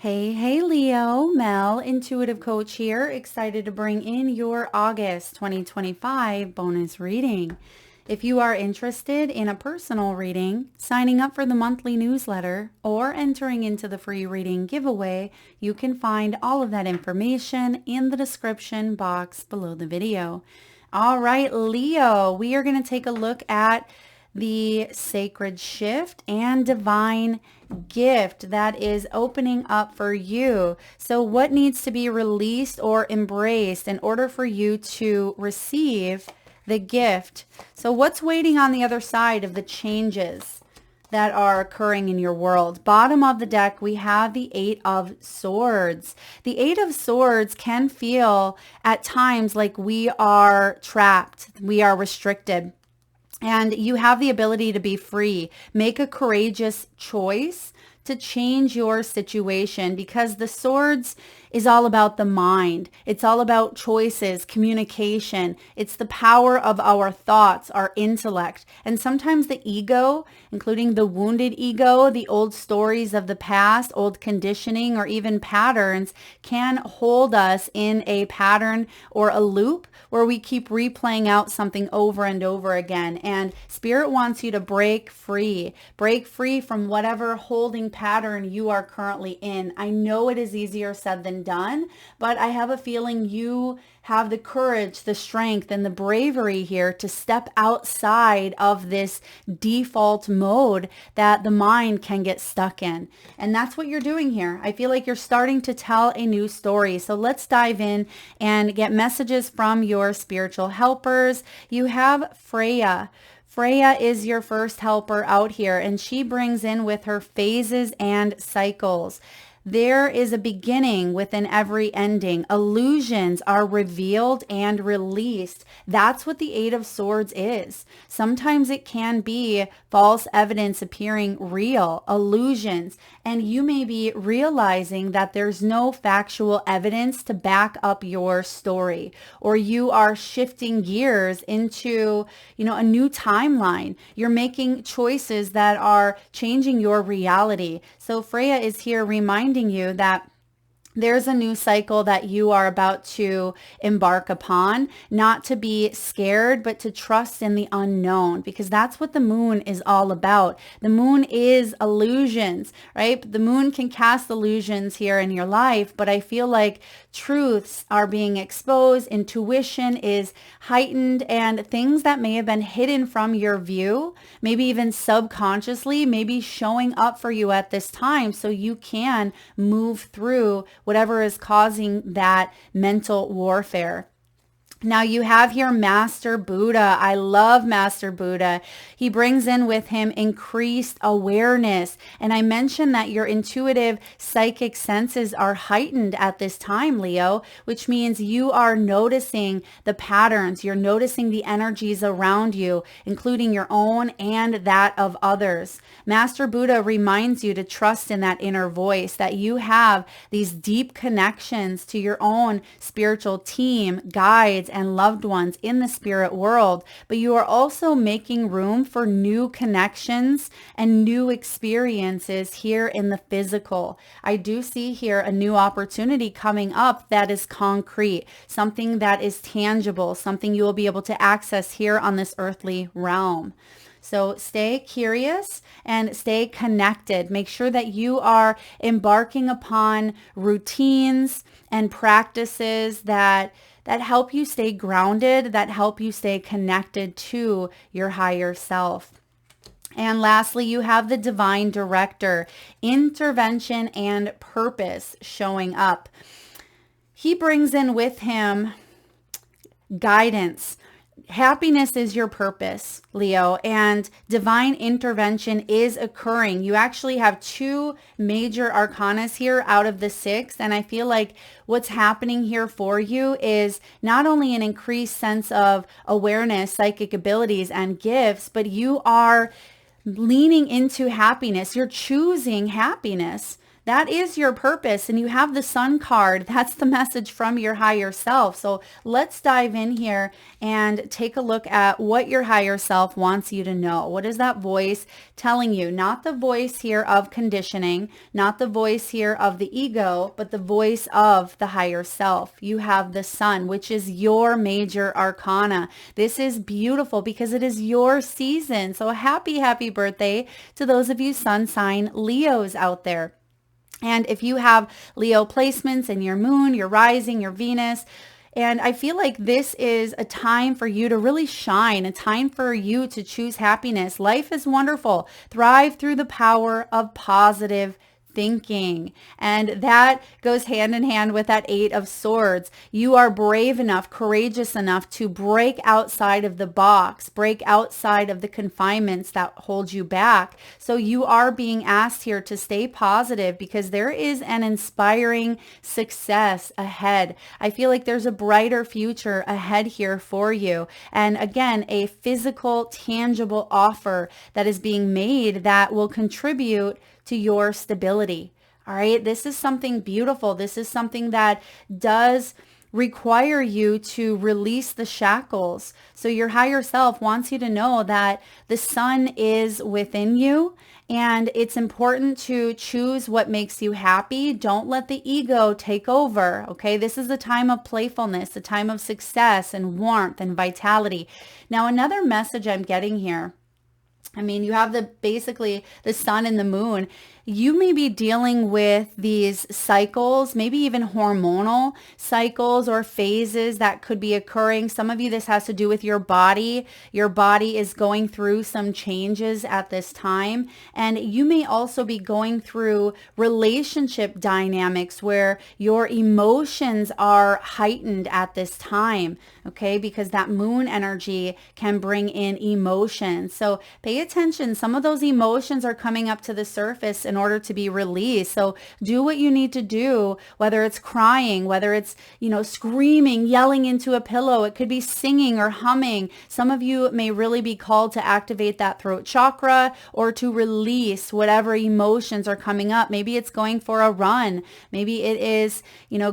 Hey, Leo, Mel, Intuitive Coach here, excited to bring in your August 2025 bonus reading. If you are interested in a personal reading, signing up for the monthly newsletter, or entering into the free reading giveaway, you can find all of that information in the description box below the video. All right, Leo, we are going to take a look at the sacred shift and divine gift that is opening up for you. So what needs to be released or embraced in order for you to receive the gift? So what's waiting on the other side of the changes that are occurring in your world? Bottom of the deck, we have the Eight of Swords. The Eight of Swords can feel at times like we are trapped, we are restricted. And you have the ability to be free. Make a courageous choice to change your situation, because the swords is all about the mind. It's all about choices, communication. It's the power of our thoughts, our intellect. And sometimes the ego, including the wounded ego, the old stories of the past, old conditioning, or even patterns, can hold us in a pattern or a loop where we keep replaying out something over and over again. And Spirit wants you to break free from whatever holding pattern you are currently in. I know it is easier said than done, but I have a feeling you have the courage, the strength, and the bravery here to step outside of this default mode that the mind can get stuck in. And that's what you're doing here. I feel like you're starting to tell a new story. So let's dive in and get messages from your spiritual helpers. You have Freya. Freya is your first helper out here, and she brings in with her phases and cycles. There is a beginning within every ending. Illusions are revealed and released. That's what the Eight of Swords is. Sometimes it can be false evidence appearing real, illusions, and you may be realizing that there's no factual evidence to back up your story, or you are shifting gears into, a new timeline. You're making choices that are changing your reality. So Freya is here reminding you that there's a new cycle that you are about to embark upon, not to be scared, but to trust in the unknown, because that's what the moon is all about. The moon is illusions, right? The moon can cast illusions here in your life, but I feel like truths are being exposed, intuition is heightened, and things that may have been hidden from your view, maybe even subconsciously, maybe showing up for you at this time so you can move through whatever is causing that mental warfare. Now you have here Master Buddha. I love Master Buddha. He brings in with him increased awareness. And I mentioned that your intuitive psychic senses are heightened at this time, Leo, which means you are noticing the patterns. You're noticing the energies around you, including your own and that of others. Master Buddha reminds you to trust in that inner voice, that you have these deep connections to your own spiritual team, guides, and loved ones in the spirit world, but you are also making room for new connections and new experiences here in the physical. I do see here a new opportunity coming up that is concrete, something that is tangible, something you will be able to access here on this earthly realm. So stay curious and stay connected. Make sure that you are embarking upon routines and practices that help you stay grounded, that help you stay connected to your higher self. And lastly, you have the divine director, intervention and purpose showing up. He brings in with him guidance. Happiness is your purpose, Leo, and divine intervention is occurring. You actually have two major arcanas here out of the six, and I feel like what's happening here for you is not only an increased sense of awareness, psychic abilities, and gifts, but you are leaning into happiness. You're choosing happiness. That is your purpose. And you have the Sun card. That's the message from your higher self. So let's dive in here and take a look at what your higher self wants you to know. What is that voice telling you? Not the voice here of conditioning, not the voice here of the ego, but the voice of the higher self. You have the Sun, which is your major arcana. This is beautiful because it is your season. So happy, happy birthday to those of you Sun sign Leos out there. And if you have Leo placements in your moon, your rising, your Venus, and I feel like this is a time for you to really shine, a time for you to choose happiness. Life is wonderful. Thrive through the power of positive thinking. And that goes hand in hand with that Eight of Swords. You are brave enough, courageous enough to break outside of the box, break outside of the confinements that hold you back. So you are being asked here to stay positive because there is an inspiring success ahead. I feel like there's a brighter future ahead here for you. And again, a physical, tangible offer that is being made that will contribute to your stability. All right. This is something beautiful. This is something that does require you to release the shackles. So your higher self wants you to know that the Sun is within you and it's important to choose what makes you happy. Don't let the ego take over. Okay. This is a time of playfulness, a time of success and warmth and vitality. Now, another message I'm getting here, I mean, you have basically the Sun and the Moon. You may be dealing with these cycles, maybe even hormonal cycles or phases that could be occurring. Some of you, this has to do with your body. Your body is going through some changes at this time. And you may also be going through relationship dynamics where your emotions are heightened at this time, okay? Because that Moon energy can bring in emotions. So pay attention. Some of those emotions are coming up to the surface in order to be released. So do what you need to do, whether it's crying, whether it's, screaming, yelling into a pillow. It could be singing or humming. Some of you may really be called to activate that throat chakra or to release whatever emotions are coming up. Maybe it's going for a run. Maybe it is,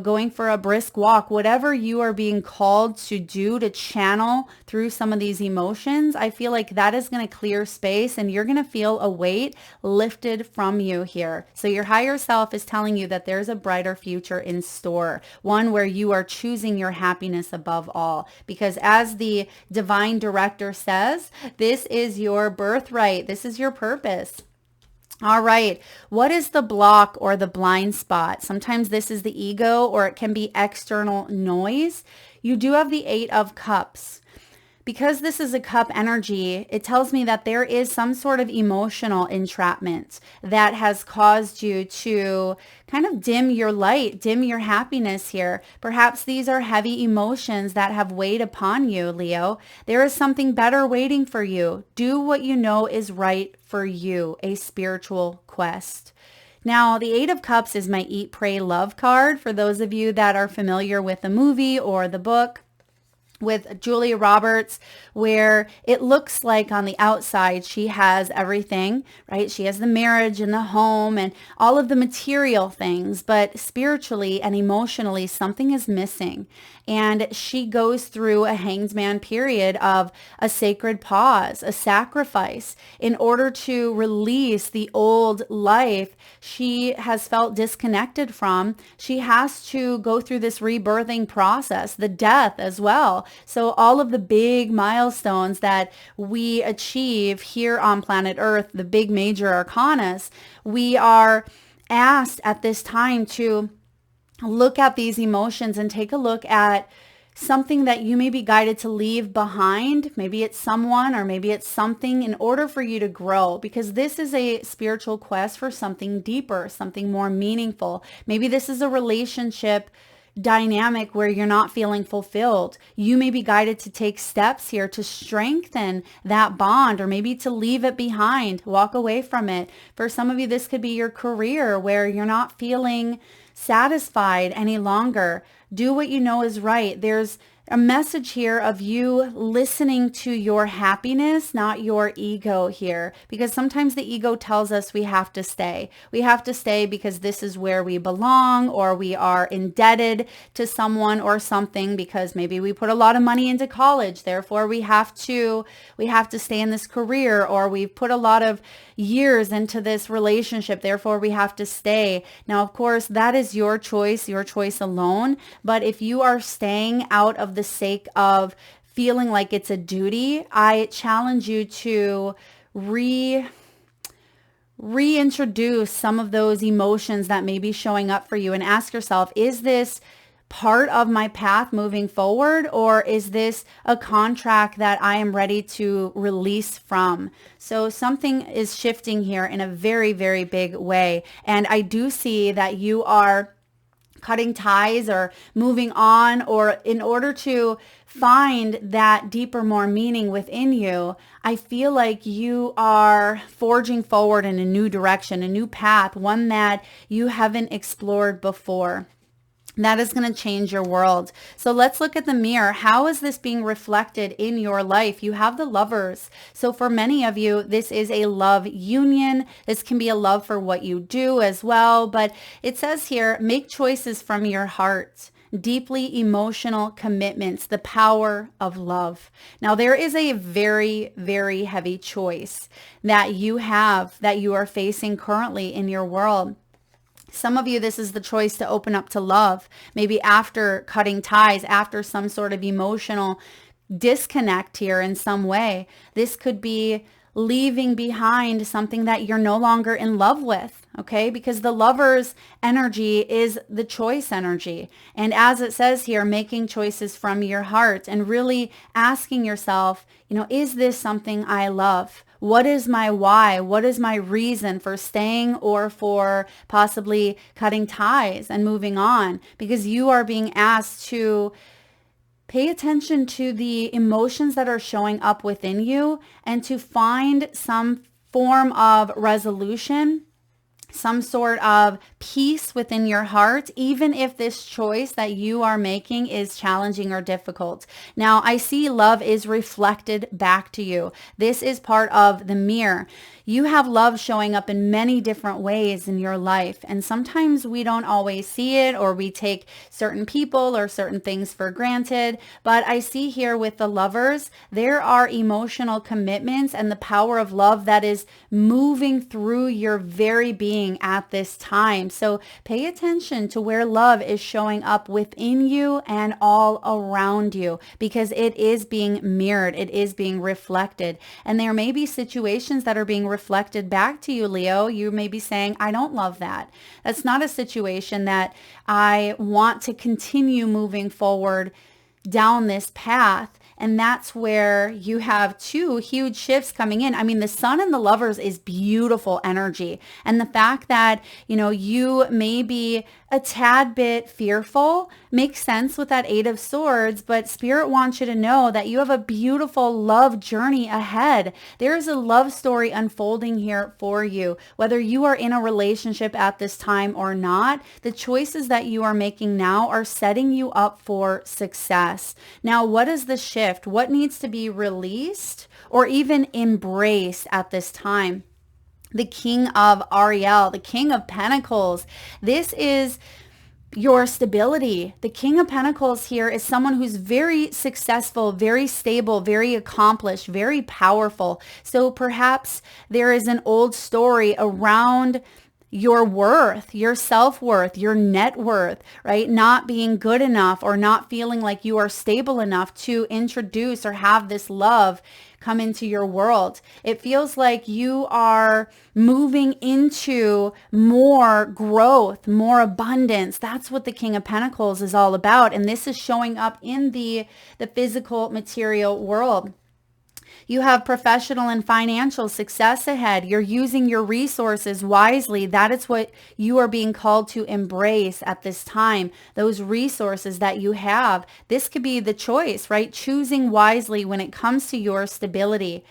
going for a brisk walk. Whatever you are being called to do to channel through some of these emotions, I feel like that is going to clear space and you're going to feel a weight lifted from you here. So your higher self is telling you that there's a brighter future in store, one where you are choosing your happiness above all. Because as the divine director says, this is your birthright. This is your purpose. All right. What is the block or the blind spot? Sometimes this is the ego or it can be external noise. You do have the Eight of Cups. Because this is a cup energy, it tells me that there is some sort of emotional entrapment that has caused you to kind of dim your light, dim your happiness here. Perhaps these are heavy emotions that have weighed upon you, Leo. There is something better waiting for you. Do what you know is right for you, a spiritual quest. Now, the Eight of Cups is my Eat, Pray, Love card for those of you that are familiar with the movie or the book with Julia Roberts, where it looks like on the outside she has everything, right? She has the marriage and the home and all of the material things, but spiritually and emotionally something is missing. And she goes through a hanged man period of a sacred pause, a sacrifice in order to release the old life she has felt disconnected from. She has to go through this rebirthing process, the death as well. So all of the big milestones that we achieve here on planet Earth, the big major arcanas, we are asked at this time to look at these emotions and take a look at something that you may be guided to leave behind. Maybe it's someone or maybe it's something in order for you to grow, because this is a spiritual quest for something deeper, something more meaningful. Maybe this is a relationship dynamic where you're not feeling fulfilled. You may be guided to take steps here to strengthen that bond, or maybe to leave it behind, walk away from it. For some of you, this could be your career where you're not feeling satisfied any longer. Do what you know is right. There's a message here of you listening to your happiness, not your ego here, because sometimes the ego tells us we have to stay. We have to stay because this is where we belong, or we are indebted to someone or something because maybe we put a lot of money into college. Therefore, we have to stay in this career, or we've put a lot of years into this relationship. Therefore, we have to stay. Now, of course, that is your choice alone. But if you are staying out of the sake of feeling like it's a duty, I challenge you to reintroduce some of those emotions that may be showing up for you and ask yourself, is this part of my path moving forward, or is this a contract that I am ready to release from? So something is shifting here in a very, very big way. And I do see that you are cutting ties or moving on, or in order to find that deeper, more meaning within you, I feel like you are forging forward in a new direction, a new path, one that you haven't explored before. That is going to change your world. So let's look at the mirror. How is this being reflected in your life? You have the Lovers. So for many of you, this is a love union. This can be a love for what you do as well. But it says here, make choices from your heart. Deeply emotional commitments, the power of love. Now, there is a very, very heavy choice that you have, that you are facing currently in your world. Some of you, this is the choice to open up to love, maybe after cutting ties, after some sort of emotional disconnect here in some way. This could be leaving behind something that you're no longer in love with, okay? Because the Lover's energy is the choice energy. And as it says here, making choices from your heart and really asking yourself, is this something I love? What is my why? What is my reason for staying or for possibly cutting ties and moving on? Because you are being asked to pay attention to the emotions that are showing up within you and to find some form of resolution, some sort of peace within your heart, even if this choice that you are making is challenging or difficult. Now, I see love is reflected back to you. This is part of the mirror. You have love showing up in many different ways in your life. And sometimes we don't always see it, or we take certain people or certain things for granted. But I see here with the Lovers, there are emotional commitments and the power of love that is moving through your very being at this time. So pay attention to where love is showing up within you and all around you, because it is being mirrored. It is being reflected. And there may be situations that are being reflected back to you, Leo. You may be saying, I don't love that. That's not a situation that I want to continue moving forward down this path. And that's where you have two huge shifts coming in. I mean, the Sun and the Lovers is beautiful energy. And the fact that, you may be a tad bit fearful makes sense with that Eight of Swords, but Spirit wants you to know that you have a beautiful love journey ahead. There is a love story unfolding here for you. Whether you are in a relationship at this time or not, the choices that you are making now are setting you up for success. Now, what is the shift? What needs to be released or even embraced at this time? The King of Ariel, the King of Pentacles. This is your stability. The King of Pentacles here is someone who's very successful, very stable, very accomplished, very powerful. So perhaps there is an old story around your worth, your self-worth, your net worth, right? Not being good enough or not feeling like you are stable enough to introduce or have this love come into your world. It feels like you are moving into more growth, more abundance. That's what the King of Pentacles is all about. And this is showing up in the physical material world. You have professional and financial success ahead. You're using your resources wisely. That is what you are being called to embrace at this time. Those resources that you have. This could be the choice, right? Choosing wisely when it comes to your stability.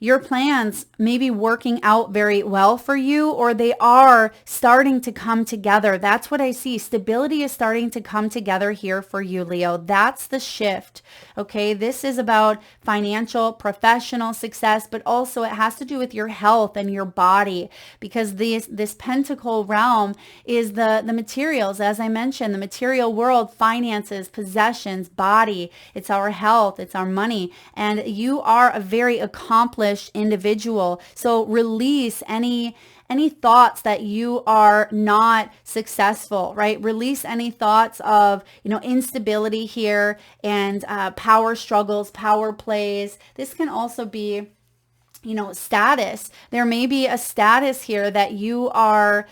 your plans may be working out very well for you, or they are starting to come together. That's what I see. Stability is starting to come together here for you, Leo. That's the shift. Okay. This is about financial, professional success, but also it has to do with your health and your body, because this pentacle realm is the materials. As I mentioned, the material world, finances, possessions, body. It's our health. It's our money. And you are a very accomplished individual. So release any thoughts that you are not successful, right? Release any thoughts of, instability here and power struggles, power plays. This can also be, status. There may be a status here that you are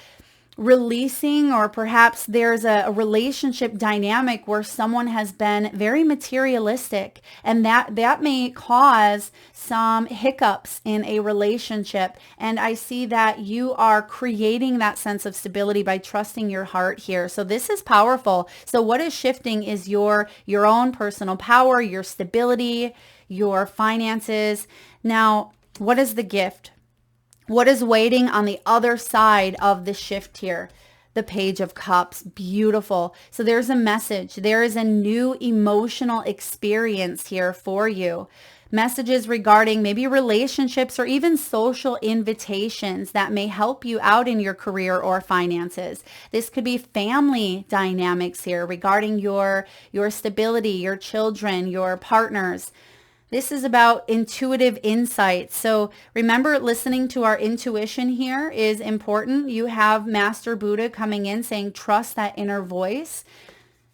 releasing, or perhaps there's a relationship dynamic where someone has been very materialistic, and that may cause some hiccups in a relationship. And I see that you are creating that sense of stability by trusting your heart here. So this is powerful. So what is shifting is your own personal power, your stability, your finances. Now, what is the gift? What is waiting on the other side of the shift here? The Page of Cups. Beautiful. So there's a message. There is a new emotional experience here for you. Messages regarding maybe relationships or even social invitations that may help you out in your career or finances. This could be family dynamics here regarding your stability, your children, your partners. This is about intuitive insight. So remember, listening to our intuition here is important. You have Master Buddha coming in saying, trust that inner voice.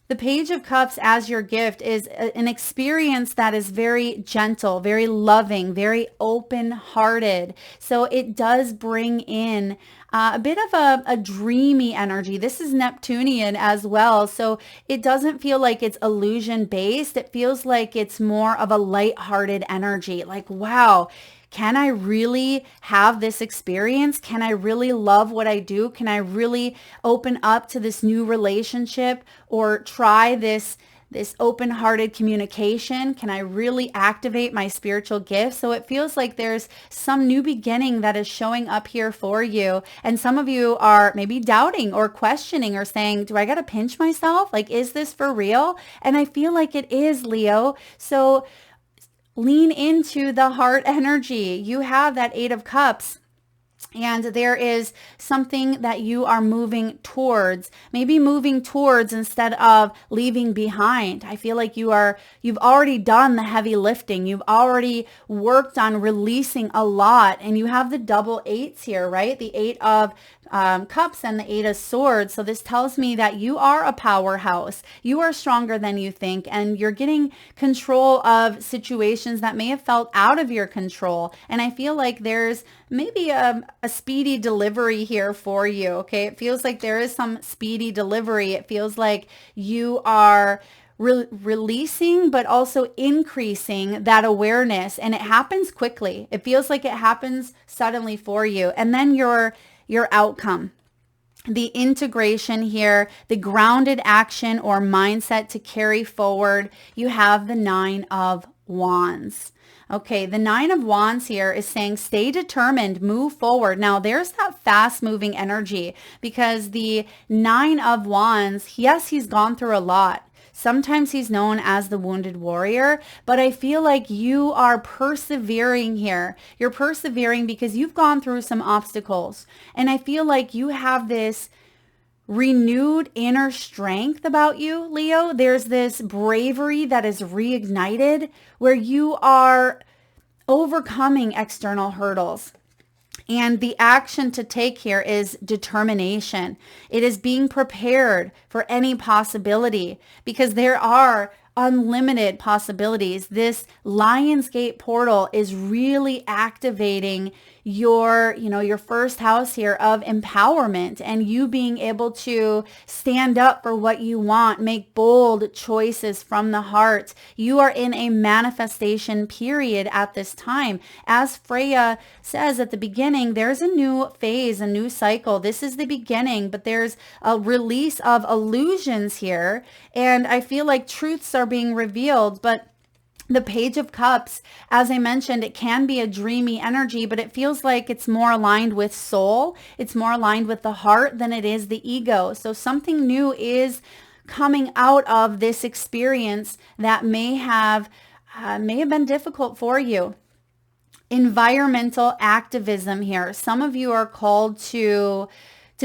The Page of Cups as your gift is an experience that is very gentle, very loving, very open-hearted. So it does bring in a bit of a dreamy energy. This is Neptunian as well. So it doesn't feel like it's illusion-based. It feels like it's more of a light-hearted energy. Like, wow, can I really have this experience? Can I really love what I do? Can I really open up to this new relationship or try this open-hearted communication? Can I really activate my spiritual gifts? So it feels like there's some new beginning that is showing up here for you. And some of you are maybe doubting or questioning or saying, do I got to pinch myself? Like, is this for real? And I feel like it is, Leo. So lean into the heart energy. You have that Eight of Cups. And there is something that you are moving towards, maybe moving towards instead of leaving behind. I feel like you've already done the heavy lifting. You've already worked on releasing a lot, and you have the double eights here, right? The Eight of Cups and the Eight of Swords. So this tells me that you are a powerhouse. You are stronger than you think, and you're getting control of situations that may have felt out of your control. And I feel like there's maybe a speedy delivery here for you. Okay. It feels like there is some speedy delivery. It feels like you are releasing, but also increasing that awareness, and it happens quickly. It feels like it happens suddenly for you. And then your outcome, the integration here, the grounded action or mindset to carry forward. You have the Nine of Wands. Okay, the Nine of Wands here is saying stay determined, move forward. Now there's that fast moving energy, because the Nine of Wands, yes, he's gone through a lot. Sometimes he's known as the wounded warrior, but I feel like you are persevering here. You're persevering because you've gone through some obstacles. And I feel like you have this renewed inner strength about you, Leo. There's this bravery that is reignited where you are overcoming external hurdles. And the action to take here is determination. It is being prepared for any possibility, because there are unlimited possibilities. This Lionsgate portal is really activating your first house here of empowerment, and you being able to stand up for what you want, make bold choices from the heart. You are in a manifestation period at this time. As Freya says at the beginning, there's a new phase, a new cycle. This is the beginning, but there's a release of illusions here. And I feel like truths are being revealed, but The Page of Cups, as I mentioned, it can be a dreamy energy, but it feels like it's more aligned with soul. It's more aligned with the heart than it is the ego. So something new is coming out of this experience that may have been difficult for you. Environmental activism here. Some of you are called to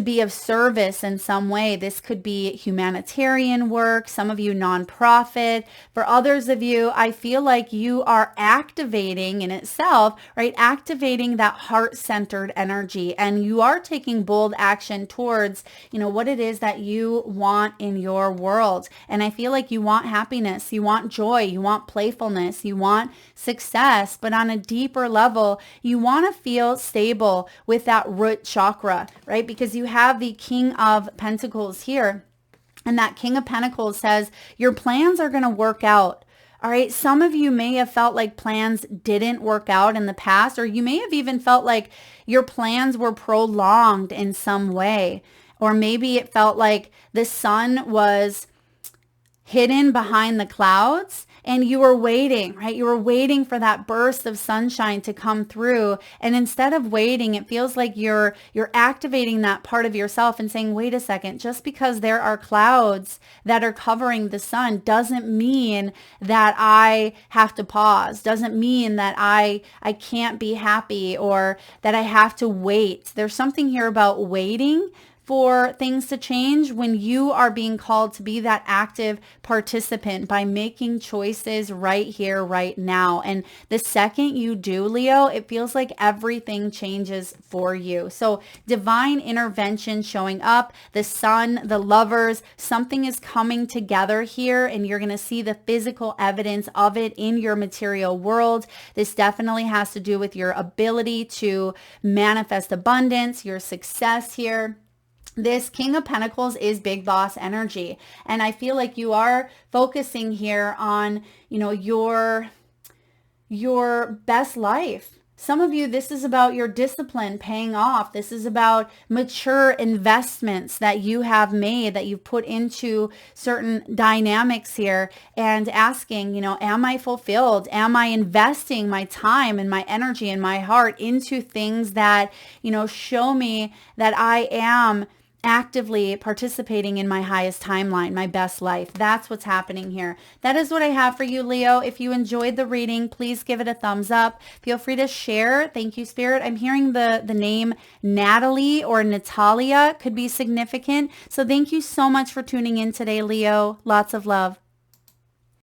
be of service in some way. This could be humanitarian work, some of you nonprofit. For others of you, I feel like you are activating in itself, right? Activating that heart-centered energy, and you are taking bold action towards, what it is that you want in your world. And I feel like you want happiness, you want joy, you want playfulness, you want success, but on a deeper level, you want to feel stable with that root chakra, right? Because you have the King of Pentacles here. And that King of Pentacles says your plans are going to work out. All right. Some of you may have felt like plans didn't work out in the past, or you may have even felt like your plans were prolonged in some way. Or maybe it felt like the sun was hidden behind the clouds and you were waiting, right? You were waiting for that burst of sunshine to come through. And instead of waiting, it feels like you're activating that part of yourself and saying, wait a second, just because there are clouds that are covering the sun doesn't mean that I have to pause, doesn't mean that I can't be happy or that I have to wait. There's something here about waiting for things to change when you are being called to be that active participant by making choices right here, right now. And the second you do, Leo, it feels like everything changes for you. So divine intervention showing up, the sun, the lovers, something is coming together here and you're going to see the physical evidence of it in your material world. This definitely has to do with your ability to manifest abundance, your success here. This King of Pentacles is big boss energy. And I feel like you are focusing here on, your best life. Some of you, this is about your discipline paying off. This is about mature investments that you have made, that you've put into certain dynamics here and asking, am I fulfilled? Am I investing my time and my energy and my heart into things that, show me that I am actively participating in my highest timeline, my best life? That's what's happening here. That is what I have for you, Leo. If you enjoyed the reading, please give it a thumbs up. Feel free to share. Thank you, Spirit. I'm hearing the name Natalie or Natalia could be significant. So thank you so much for tuning in today, Leo. Lots of love.